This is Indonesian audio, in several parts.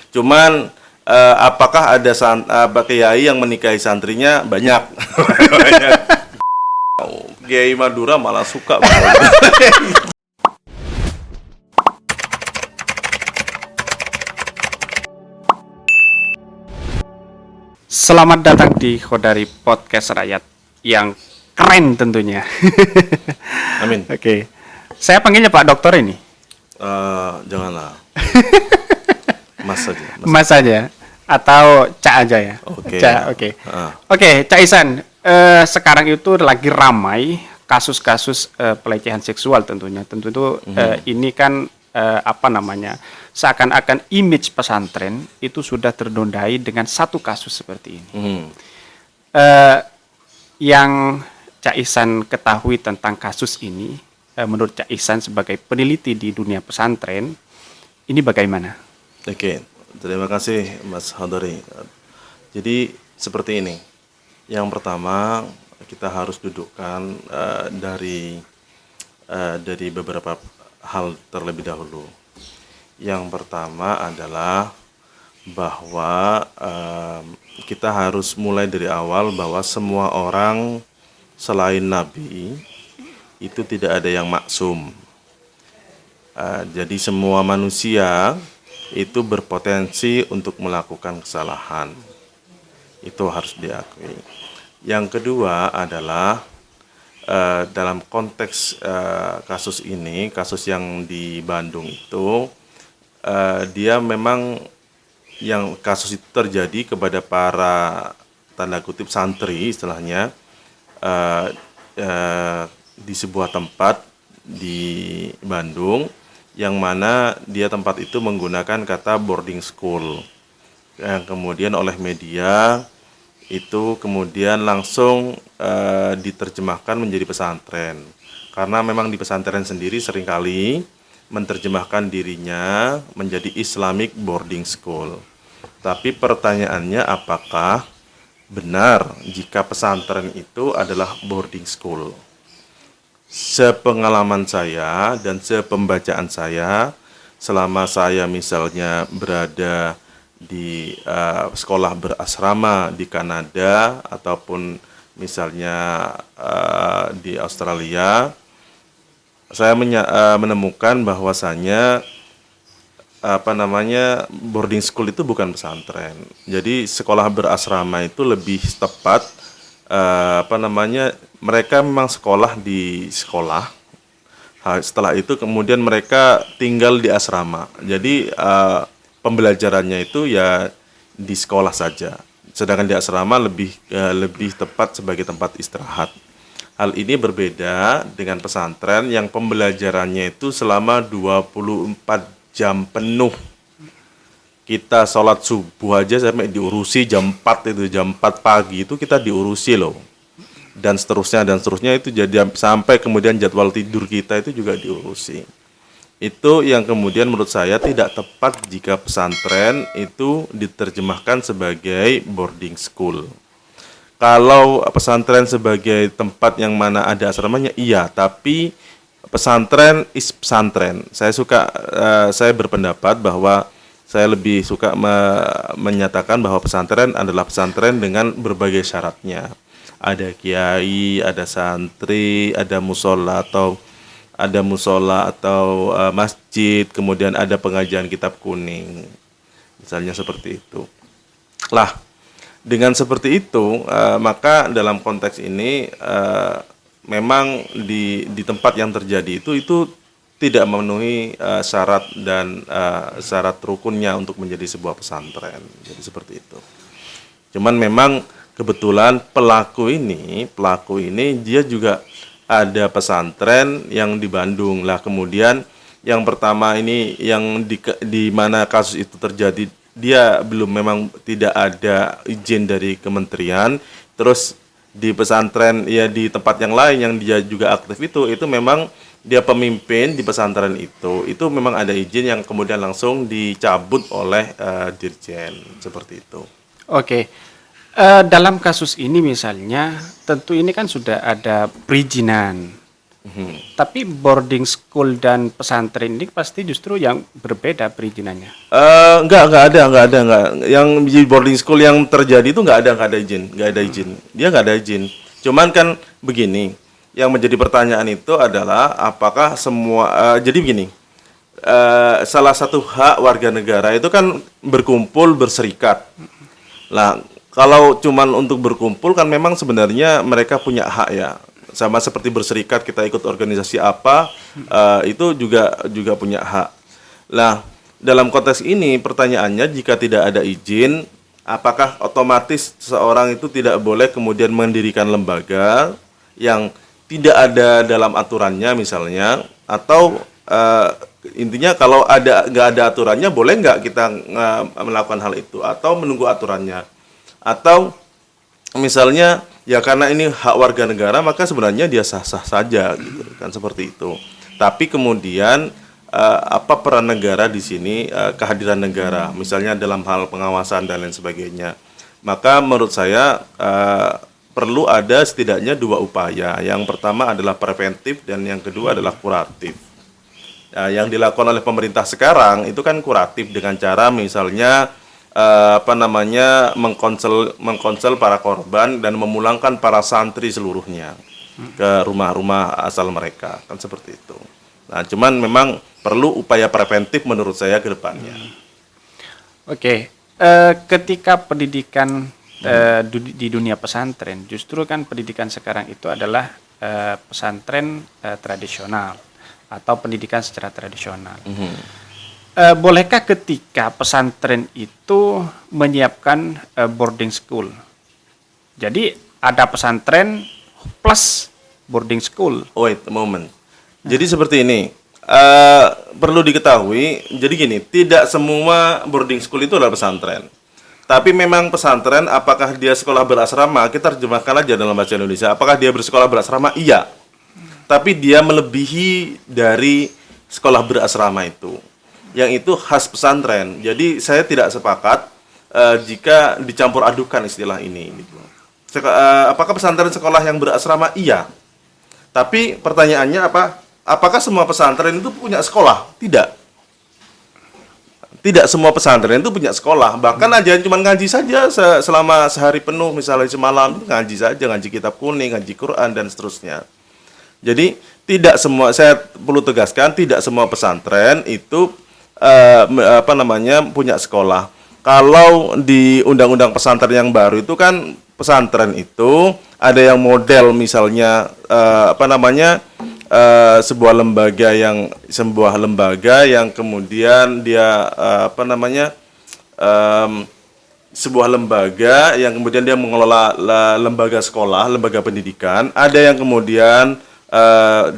Cuman apakah ada kiai yang menikahi santrinya banyak? Banyak. Kiai Madura malah suka banget. Selamat datang di Khodari Podcast Rakyat yang keren tentunya. Amin. Oke, saya panggilnya Pak Dokter ini. Janganlah. Mas saja. Mas saja atau Cak aja ya. Oke. Cak, oke. Oke, Cak Isan. Sekarang itu lagi ramai kasus-kasus pelecehan seksual tentunya. Tentu itu ini kan seakan-akan image pesantren itu sudah ternodai dengan satu kasus seperti ini. Yang Cak Ihsan ketahui tentang kasus ini, menurut Cak Ihsan sebagai peneliti di dunia pesantren, ini bagaimana? Oke, terima kasih Mas Khodari. Jadi seperti ini. Yang pertama kita harus dudukkan dari beberapa hal terlebih dahulu. Yang pertama adalah bahwa kita harus mulai dari awal bahwa semua orang selain Nabi itu tidak ada yang maksum. Jadi semua manusia itu berpotensi untuk melakukan kesalahan. Itu harus diakui. Yang kedua adalah dalam konteks kasus ini, kasus yang di Bandung itu, dia memang yang kasus itu terjadi kepada para tanda kutip santri istilahnya di sebuah tempat di Bandung yang mana dia tempat itu menggunakan kata boarding school yang kemudian oleh media itu kemudian langsung diterjemahkan menjadi pesantren karena memang di pesantren sendiri seringkali menerjemahkan dirinya menjadi Islamic boarding school. Tapi pertanyaannya apakah benar jika pesantren itu adalah boarding school? Sepengalaman saya dan sepembacaan saya selama saya misalnya berada di sekolah berasrama di Kanada ataupun misalnya di Australia, saya menemukan bahwasannya boarding school itu bukan pesantren. Jadi sekolah berasrama itu lebih tepat mereka memang sekolah di sekolah. Setelah itu kemudian mereka tinggal di asrama. Jadi pembelajarannya itu ya di sekolah saja. Sedangkan di asrama lebih tepat sebagai tempat istirahat. Hal ini berbeda dengan pesantren yang pembelajarannya itu selama 24 jam penuh. Kita sholat subuh aja sampai diurusi jam 4 itu, jam 4 pagi itu kita diurusi loh. Dan seterusnya itu jadi sampai kemudian jadwal tidur kita itu juga diurusi. Itu yang kemudian menurut saya tidak tepat jika pesantren itu diterjemahkan sebagai boarding school. Kalau pesantren sebagai tempat yang mana ada asramanya, iya, tapi pesantren is pesantren. Saya berpendapat bahwa saya lebih suka menyatakan bahwa pesantren adalah pesantren dengan berbagai syaratnya. Ada kiai, ada santri, ada musola atau masjid, kemudian ada pengajian kitab kuning. Misalnya seperti itu. Lah, dengan seperti itu, maka dalam konteks ini memang di tempat yang terjadi itu tidak memenuhi syarat dan syarat rukunnya untuk menjadi sebuah pesantren. Jadi seperti itu. Cuman memang kebetulan pelaku ini dia juga ada pesantren yang di Bandung. Lah kemudian yang pertama ini yang di mana kasus itu terjadi, dia memang tidak ada izin dari kementerian. Terus di pesantren ya di tempat yang lain yang dia juga aktif itu memang dia pemimpin di pesantren itu memang ada izin yang kemudian langsung dicabut oleh dirjen seperti itu. Oke. Dalam kasus ini misalnya, tentu ini kan sudah ada perizinan Tapi boarding school dan pesantren ini pasti justru yang berbeda perizinannya. Enggak ada. Yang di boarding school yang terjadi itu nggak ada izin. Dia nggak ada izin. Cuman kan begini, yang menjadi pertanyaan itu adalah apakah semua, jadi begini, salah satu hak warga negara itu kan berkumpul, berserikat. Lah, kalau cuman untuk berkumpul kan memang sebenarnya mereka punya hak ya. Sama seperti berserikat kita ikut organisasi apa, itu juga punya hak. Nah, dalam konteks ini pertanyaannya jika tidak ada izin, apakah otomatis seseorang itu tidak boleh kemudian mendirikan lembaga yang tidak ada dalam aturannya misalnya, atau intinya kalau nggak ada aturannya boleh nggak kita melakukan hal itu atau menunggu aturannya, atau misalnya ya karena ini hak warga negara maka sebenarnya dia sah-sah saja gitu kan, seperti itu. Tapi kemudian apa peran negara di sini, kehadiran negara misalnya dalam hal pengawasan dan lain sebagainya. Maka menurut saya perlu ada setidaknya dua upaya. Yang pertama adalah preventif dan yang kedua adalah kuratif. Yang dilakukan oleh pemerintah sekarang itu kan kuratif dengan cara misalnya mengkonsel para korban dan memulangkan para santri seluruhnya ke rumah-rumah asal mereka, kan seperti itu. Nah, cuman memang perlu upaya preventif menurut saya ke depannya. Oke, ketika pendidikan di dunia pesantren, justru kan pendidikan sekarang itu adalah pesantren tradisional atau pendidikan secara tradisional. Bolehkah ketika pesantren itu menyiapkan boarding school? Jadi ada pesantren plus boarding school. Wait a moment. Jadi seperti ini, perlu diketahui, jadi gini, tidak semua boarding school itu adalah pesantren. Tapi memang pesantren, apakah dia sekolah berasrama, kita terjemahkan aja dalam bahasa Indonesia, apakah dia bersekolah berasrama? Iya. Tapi dia melebihi dari sekolah berasrama itu. Yang itu khas pesantren. Jadi saya tidak sepakat jika dicampur adukan istilah ini. Gitu. Apakah pesantren sekolah yang berasrama? Iya. Tapi pertanyaannya apa? Apakah semua pesantren itu punya sekolah? Tidak. Tidak semua pesantren itu punya sekolah. Bahkan aja cuma ngaji saja selama sehari penuh, misalnya semalam ngaji saja, ngaji kitab kuning, ngaji Quran dan seterusnya. Jadi tidak semua, saya perlu tegaskan, tidak semua pesantren itu punya sekolah. Kalau di undang-undang pesantren yang baru itu kan pesantren itu ada yang model misalnya sebuah lembaga yang kemudian dia sebuah lembaga yang kemudian dia mengelola lembaga sekolah, lembaga pendidikan. Ada yang kemudian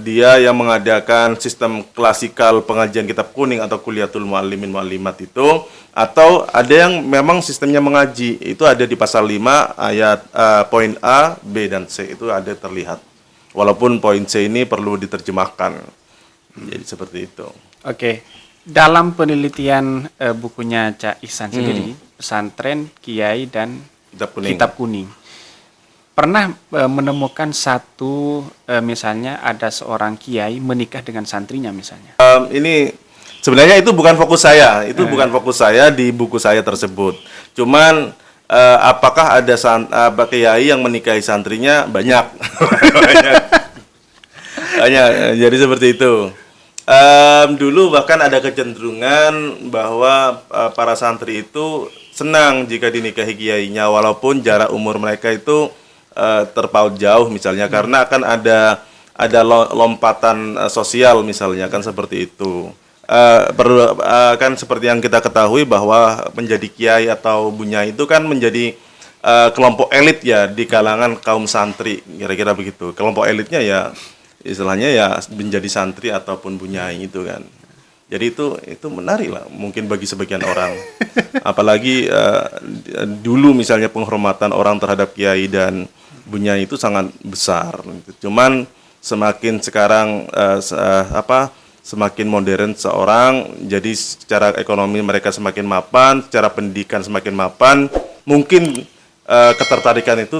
dia yang mengadakan sistem klasikal pengajian kitab kuning atau kuliatul muallimin muallimat itu, atau ada yang memang sistemnya mengaji. Itu ada di pasal 5 ayat poin A, B dan C itu ada terlihat. Walaupun poin C ini perlu diterjemahkan. Jadi seperti itu. Oke. Dalam penelitian bukunya Cak Ihsan sendiri, pesantren, kiai dan kitab kuning. Pernah menemukan satu misalnya ada seorang kiai menikah dengan santrinya misalnya. Ini sebenarnya itu bukan fokus saya, bukan fokus saya di buku saya tersebut. Cuman apakah ada kiai yang menikahi santrinya? Banyak. Banyak. Jadi seperti itu. Dulu bahkan ada kecenderungan bahwa para santri itu senang jika dinikahi kiainya, walaupun jarak umur mereka itu terpaut jauh misalnya, karena akan ada lompatan sosial misalnya, kan seperti itu. Kan seperti yang kita ketahui bahwa menjadi kiai atau bunyai itu kan menjadi kelompok elit ya di kalangan kaum santri, kira-kira begitu. Kelompok elitnya ya istilahnya ya menjadi santri ataupun bunyai itu kan. Jadi itu menarik lah mungkin bagi sebagian orang. Apalagi dulu misalnya penghormatan orang terhadap kiai dan bunyai itu sangat besar. Cuman semakin sekarang semakin modern seorang, jadi secara ekonomi mereka semakin mapan, secara pendidikan semakin mapan, mungkin ketertarikan itu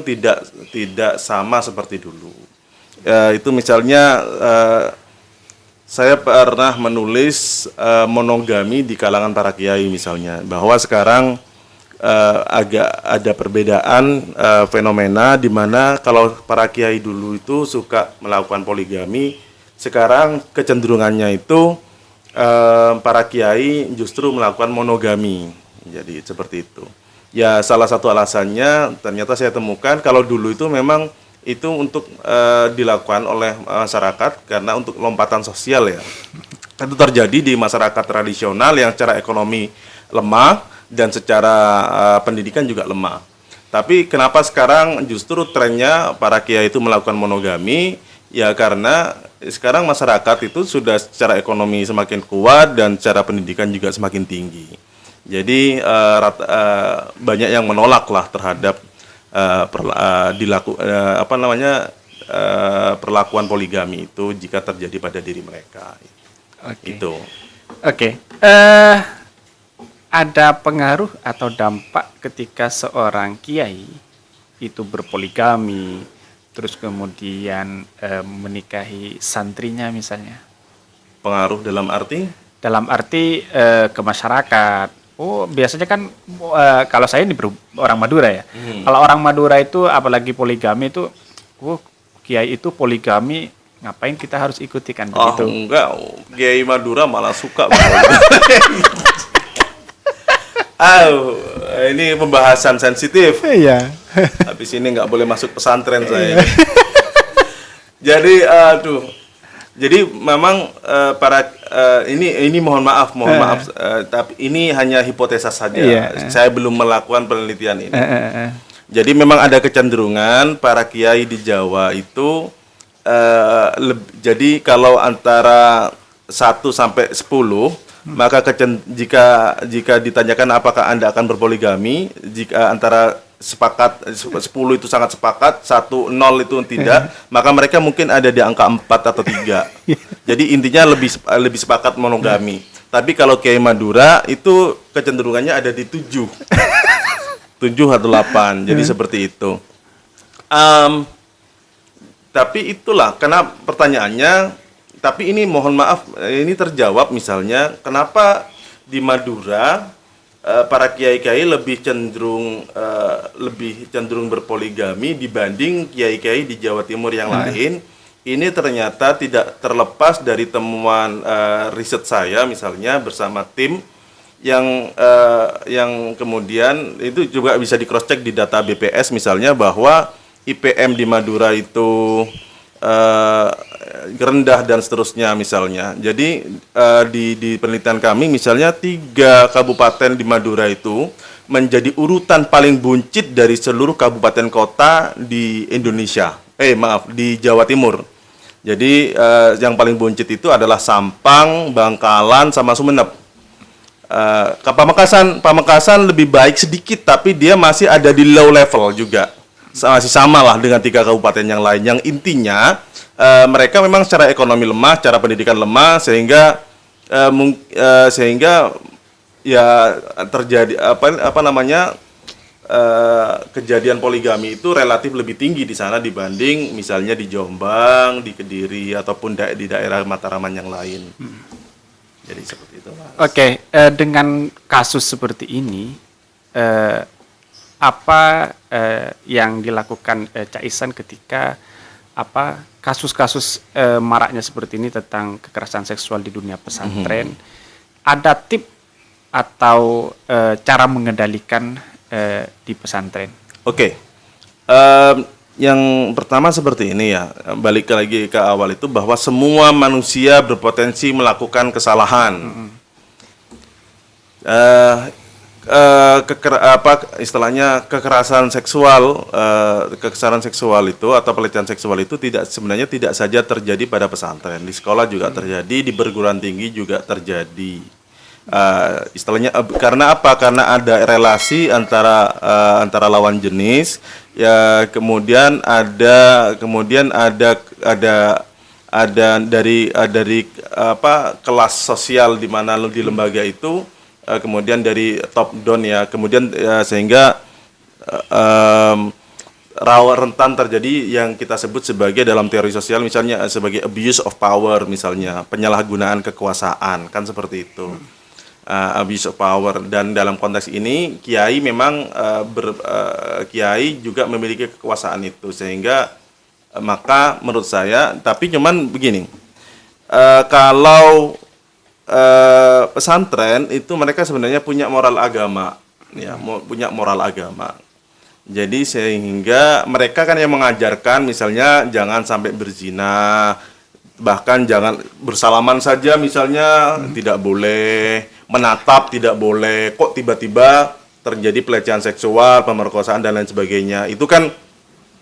tidak sama seperti dulu. Itu misalnya saya pernah menulis monogami di kalangan para kiai misalnya, bahwa sekarang agak ada perbedaan fenomena di mana kalau para kiai dulu itu suka melakukan poligami, sekarang kecenderungannya itu para kiai justru melakukan monogami. Jadi seperti itu. Ya salah satu alasannya ternyata saya temukan kalau dulu itu memang itu untuk dilakukan oleh masyarakat karena untuk lompatan sosial ya. Itu terjadi di masyarakat tradisional yang secara ekonomi lemah dan secara pendidikan juga lemah. Tapi kenapa sekarang justru trennya para kiai itu melakukan monogami? Ya karena sekarang masyarakat itu sudah secara ekonomi semakin kuat dan secara pendidikan juga semakin tinggi. Jadi banyak yang menolak lah terhadap perlakuan poligami itu jika terjadi pada diri mereka. Oke. Itu. Oke. Ada pengaruh atau dampak ketika seorang kiai itu berpoligami, terus kemudian menikahi santrinya misalnya? Pengaruh dalam arti? Dalam arti ke masyarakat. Oh, biasanya kan kalau saya ini orang Madura ya. Kalau orang Madura itu apalagi poligami itu, kiai itu poligami, ngapain kita harus ikuti kan begitu? Oh, enggak. Kiai Madura malah suka. Ini pembahasan sensitif. Iya. Habis ini nggak boleh masuk pesantren saya. Jadi memang ini mohon maaf, tapi ini hanya hipotesa saja. Saya belum melakukan penelitian ini. Jadi memang ada kecenderungan para kiai di Jawa itu jadi kalau antara 1 sampai 10, maka jika ditanyakan apakah Anda akan berpoligami, jika antara 10 itu sangat sepakat, 1, 0 itu tidak, maka mereka mungkin ada di angka 4 atau 3. Jadi intinya lebih sepakat monogami. Tapi kalau Kiai Madura itu kecenderungannya ada di 7. 7 atau 8. Jadi seperti itu. Tapi itulah karena pertanyaannya, tapi ini mohon maaf ini terjawab misalnya kenapa di Madura para kiai-kiai lebih cenderung berpoligami dibanding kiai-kiai di Jawa Timur yang lain. Ini ternyata tidak terlepas dari temuan riset saya misalnya bersama tim yang kemudian itu juga bisa di cross check di data BPS misalnya bahwa IPM di Madura itu rendah dan seterusnya misalnya. Jadi di penelitian kami misalnya 3 kabupaten di Madura itu menjadi urutan paling buncit dari seluruh kabupaten kota di Indonesia. Di Jawa Timur. Jadi yang paling buncit itu adalah Sampang, Bangkalan sama Sumeneb. Pamekasan lebih baik sedikit tapi dia masih ada di low level juga. Masih sama lah dengan 3 kabupaten yang lain. Yang intinya mereka memang secara ekonomi lemah, secara pendidikan lemah, sehingga ya terjadi kejadian poligami itu relatif lebih tinggi di sana dibanding misalnya di Jombang, di Kediri ataupun di daerah Mataraman yang lain. Jadi seperti itu. Oke, dengan kasus seperti ini, apa yang dilakukan Cak Ihsan ketika kasus-kasus maraknya seperti ini tentang kekerasan seksual di dunia pesantren? Ada tip atau cara mengendalikan di pesantren? Oke. Yang pertama seperti ini ya, balik lagi ke awal itu bahwa semua manusia berpotensi melakukan kesalahan. Kekerasan seksual itu atau pelecehan seksual itu sebenarnya tidak saja terjadi pada pesantren, di sekolah juga terjadi, di perguruan tinggi juga terjadi. Karena apa? Karena ada relasi antara lawan jenis, ya kemudian ada dari kelas sosial di mana di lembaga itu. Kemudian dari top down ya, kemudian sehingga rawan rentan terjadi yang kita sebut sebagai dalam teori sosial misalnya sebagai abuse of power, misalnya penyalahgunaan kekuasaan, kan seperti itu. Abuse of power, dan dalam konteks ini kiai memang kiai juga memiliki kekuasaan itu, sehingga maka menurut saya, tapi cuman begini, kalau pesantren itu mereka sebenarnya punya moral agama, ya, punya moral agama. Jadi sehingga mereka kan yang mengajarkan misalnya jangan sampai berzina, bahkan jangan bersalaman saja misalnya tidak boleh, menatap tidak boleh, kok tiba-tiba terjadi pelecehan seksual, pemerkosaan dan lain sebagainya. Itu kan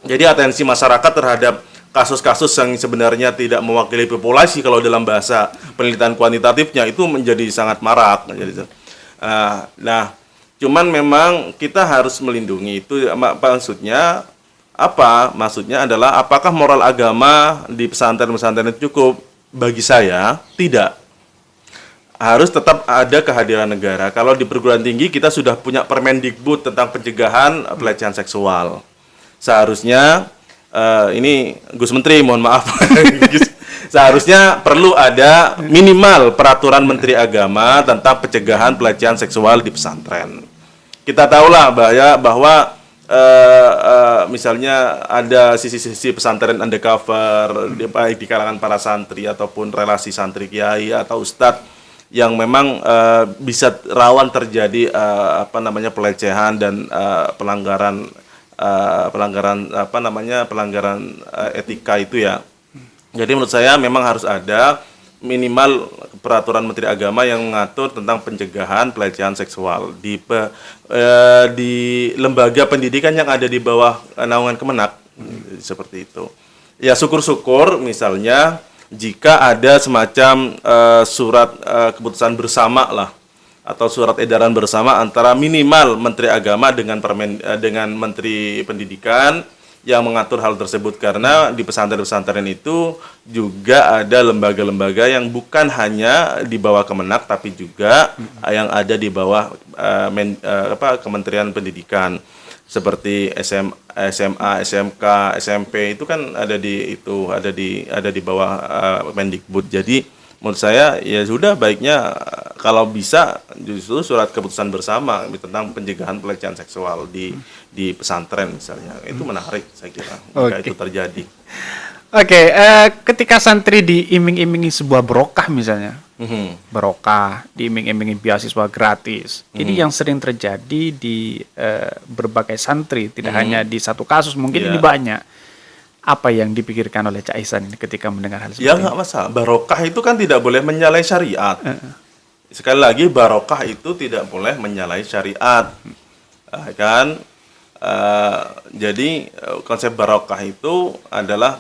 jadi atensi masyarakat terhadap kasus-kasus yang sebenarnya tidak mewakili populasi, kalau dalam bahasa penelitian kuantitatifnya itu menjadi sangat marak. Nah, cuman memang kita harus melindungi itu. Maksudnya apa? Maksudnya adalah apakah moral agama di pesantren-pesantren itu cukup? Bagi saya tidak. Harus tetap ada kehadiran negara. Kalau di perguruan tinggi kita sudah punya Permendikbud tentang pencegahan pelecehan seksual. Seharusnya ini Gus Menteri, mohon maaf. Seharusnya perlu ada minimal peraturan Menteri Agama tentang pencegahan pelecehan seksual di pesantren. Kita tahulah bahwa misalnya ada sisi-sisi pesantren undercover baik di kalangan para santri ataupun relasi santri kiai atau ustadz yang memang bisa rawan terjadi pelecehan dan pelanggaran etika itu ya. Jadi menurut saya memang harus ada minimal peraturan Menteri Agama yang mengatur tentang pencegahan pelecehan seksual di lembaga pendidikan yang ada di bawah naungan Kemenak, seperti itu. Ya syukur-syukur misalnya jika ada semacam surat keputusan bersama lah, atau surat edaran bersama antara minimal Menteri Agama dengan Menteri Pendidikan yang mengatur hal tersebut, karena di pesantren-pesantren itu juga ada lembaga-lembaga yang bukan hanya di bawah Kemenak tapi juga yang ada di bawah Kementerian Pendidikan, seperti SMA, SMK, SMP itu kan ada di bawah Mendikbud. Jadi menurut saya ya sudah baiknya kalau bisa justru surat keputusan bersama tentang pencegahan pelecehan seksual di pesantren misalnya, itu menarik saya kira jika itu terjadi. Ketika santri diiming-imingi sebuah barokah misalnya, barokah, diiming-imingi beasiswa gratis, ini yang sering terjadi di berbagai santri, tidak hanya di satu kasus, mungkin ini banyak. Apa yang dipikirkan oleh Cak Ihsan ini ketika mendengar hal seperti ini? Ya nggak masalah, barokah itu kan tidak boleh menyalahi syariat. Sekali lagi, barokah itu tidak boleh menyalahi syariat, kan? Jadi konsep barokah itu adalah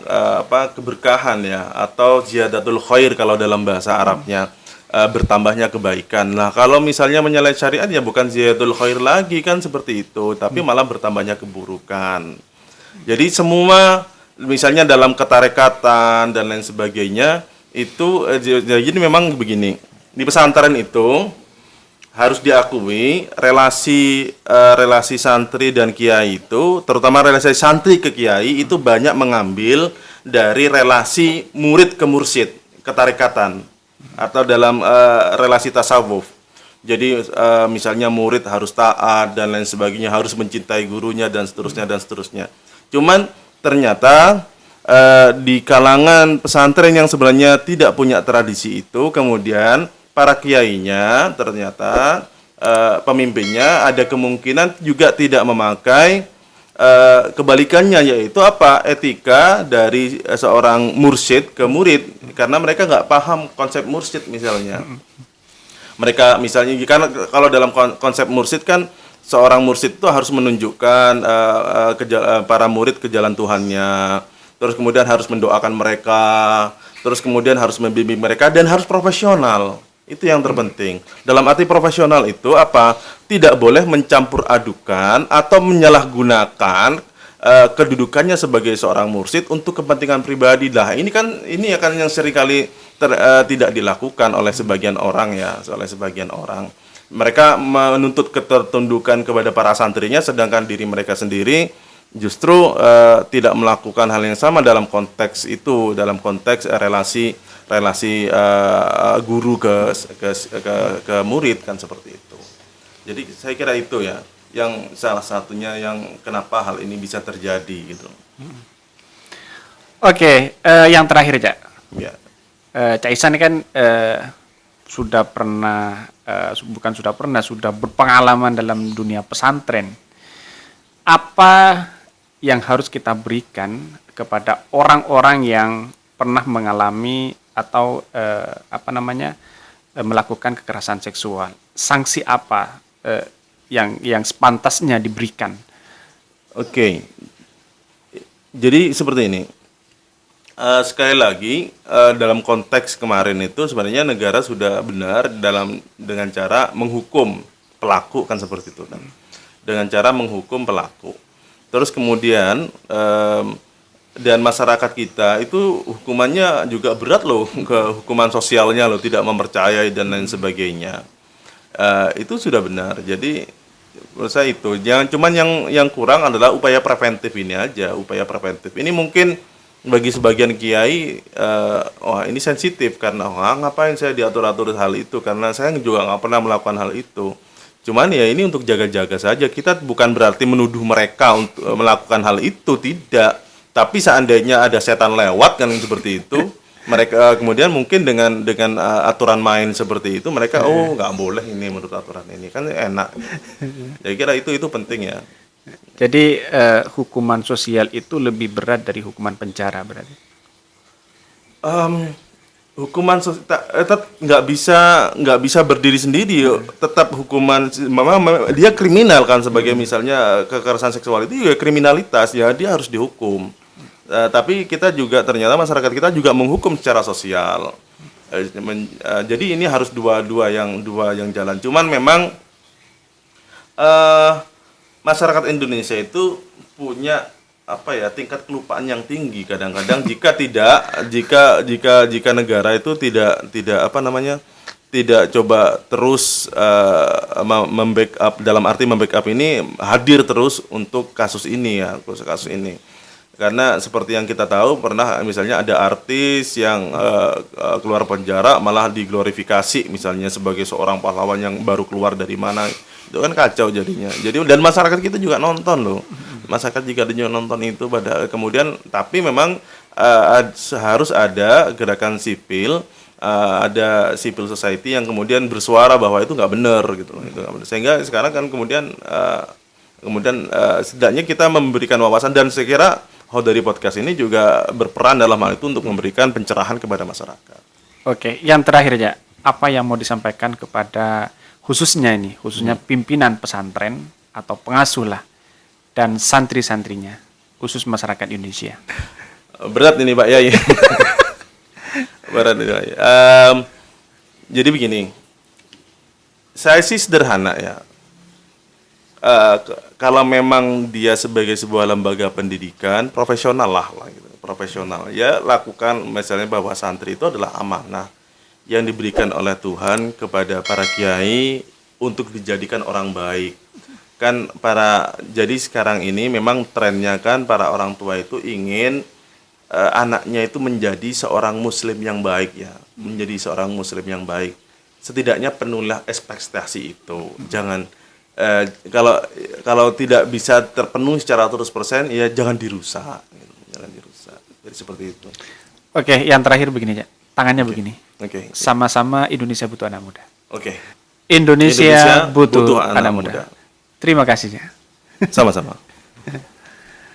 keberkahan ya, atau ziyadatul khair kalau dalam bahasa Arabnya, bertambahnya kebaikan. Nah kalau misalnya menyalahi syariat ya bukan ziyadatul khair lagi kan seperti itu, tapi malah bertambahnya keburukan. Jadi semua misalnya dalam ketarekatan dan lain sebagainya itu jadi memang begini, di pesantren itu harus diakui relasi santri dan kiai itu, terutama relasi santri ke kiai itu banyak mengambil dari relasi murid ke mursyid, ketarekatan atau dalam relasi tasawuf. Jadi misalnya murid harus taat dan lain sebagainya, harus mencintai gurunya dan seterusnya. Cuman ternyata di kalangan pesantren yang sebenarnya tidak punya tradisi itu, kemudian para kiainya ternyata pemimpinnya ada kemungkinan juga tidak memakai kebalikannya, yaitu etika dari seorang mursyid ke murid, karena mereka nggak paham konsep mursyid misalnya. Mereka misalnya karena kalau dalam konsep mursyid kan seorang mursyid itu harus menunjukkan para murid ke jalan Tuhannya, terus kemudian harus mendoakan mereka, terus kemudian harus membimbing mereka dan harus profesional. Itu yang terpenting. Dalam arti profesional itu tidak boleh mencampur adukan atau menyalahgunakan kedudukannya sebagai seorang mursyid untuk kepentingan pribadi. Lah ini akan yang seringkali tidak dilakukan oleh sebagian orang ya, Mereka menuntut ketertundukan kepada para santrinya, sedangkan diri mereka sendiri justru tidak melakukan hal yang sama dalam konteks itu, dalam konteks relasi guru ke murid kan seperti itu. Jadi saya kira itu ya yang salah satunya yang kenapa hal ini bisa terjadi gitu. Oke, yang terakhir Cak. Ya. Cak Ihsan ini kan sudah berpengalaman dalam dunia pesantren. Apa yang harus kita berikan kepada orang-orang yang pernah mengalami atau melakukan kekerasan seksual? Sanksi apa yang sepantasnya diberikan? Oke. Jadi seperti ini. Sekali lagi dalam konteks kemarin itu sebenarnya negara sudah benar dengan cara menghukum pelaku kan seperti itu kan. Dengan cara menghukum pelaku. Terus kemudian dan masyarakat kita itu hukumannya juga berat loh, ke hukuman sosialnya loh, tidak mempercayai dan lain sebagainya. Itu sudah benar. Jadi menurut saya itu cuman yang kurang adalah upaya preventif ini aja, upaya preventif. Ini mungkin bagi sebagian kiai, ini sensitif karena ngapain saya diatur-atur hal itu, karena saya juga nggak pernah melakukan hal itu. Cuman ya ini untuk jaga-jaga saja. Kita bukan berarti menuduh mereka untuk melakukan hal itu, tidak. Tapi seandainya ada setan lewat kan seperti itu, mereka kemudian mungkin dengan aturan main seperti itu, mereka nggak boleh ini menurut aturan ini kan enak. Saya kira itu penting ya. Jadi hukuman sosial itu lebih berat dari hukuman penjara berarti? Hukuman tetap nggak bisa berdiri sendiri. Tetap hukuman, memang dia kriminal kan, sebagai misalnya kekerasan seksual itu juga kriminalitas ya, dia harus dihukum. Tapi kita juga ternyata masyarakat kita juga menghukum secara sosial. Jadi ini harus dua yang jalan. Cuman memang masyarakat Indonesia itu punya tingkat kelupaan yang tinggi kadang-kadang jika negara itu tidak coba terus membackup, dalam arti membackup ini hadir terus untuk kasus ini. Karena seperti yang kita tahu, pernah misalnya ada artis yang keluar penjara malah diglorifikasi misalnya sebagai seorang pahlawan yang baru keluar dari mana. Itu kan kacau jadinya. Dan masyarakat kita juga nonton loh. Masyarakat juga nonton itu kemudian, tapi memang harus ada gerakan sipil, ada civil society yang kemudian bersuara bahwa itu nggak benar gitu. Sehingga sekarang kan kemudian setidaknya kita memberikan wawasan, dan saya kira dari podcast ini juga berperan dalam hal itu untuk memberikan pencerahan kepada masyarakat. Oke, yang terakhir aja, apa yang mau disampaikan kepada khususnya pimpinan pesantren atau pengasuh lah dan santri-santrinya, khusus masyarakat Indonesia? Berat ini Pak Yai. Berat ini Pak Yai. Jadi begini, saya sih sederhana ya. Kalau memang dia sebagai sebuah lembaga pendidikan profesional lah gitu. Profesional ya, lakukan misalnya bahwa santri itu adalah amanah yang diberikan oleh Tuhan kepada para kiai untuk dijadikan orang baik. Jadi sekarang ini memang trennya kan para orang tua itu ingin anaknya itu menjadi seorang muslim yang baik ya, menjadi seorang muslim yang baik. Setidaknya penuhilah ekspektasi itu. Jangan kalau tidak bisa terpenuhi secara 100%, ya jangan dirusak. Jangan dirusak. Jadi seperti itu. Oke, yang terakhir begini ya. Tangannya begini. Oke. Sama-sama Indonesia butuh anak muda. Oke. Indonesia butuh anak muda. Terima kasih ya. Sama-sama.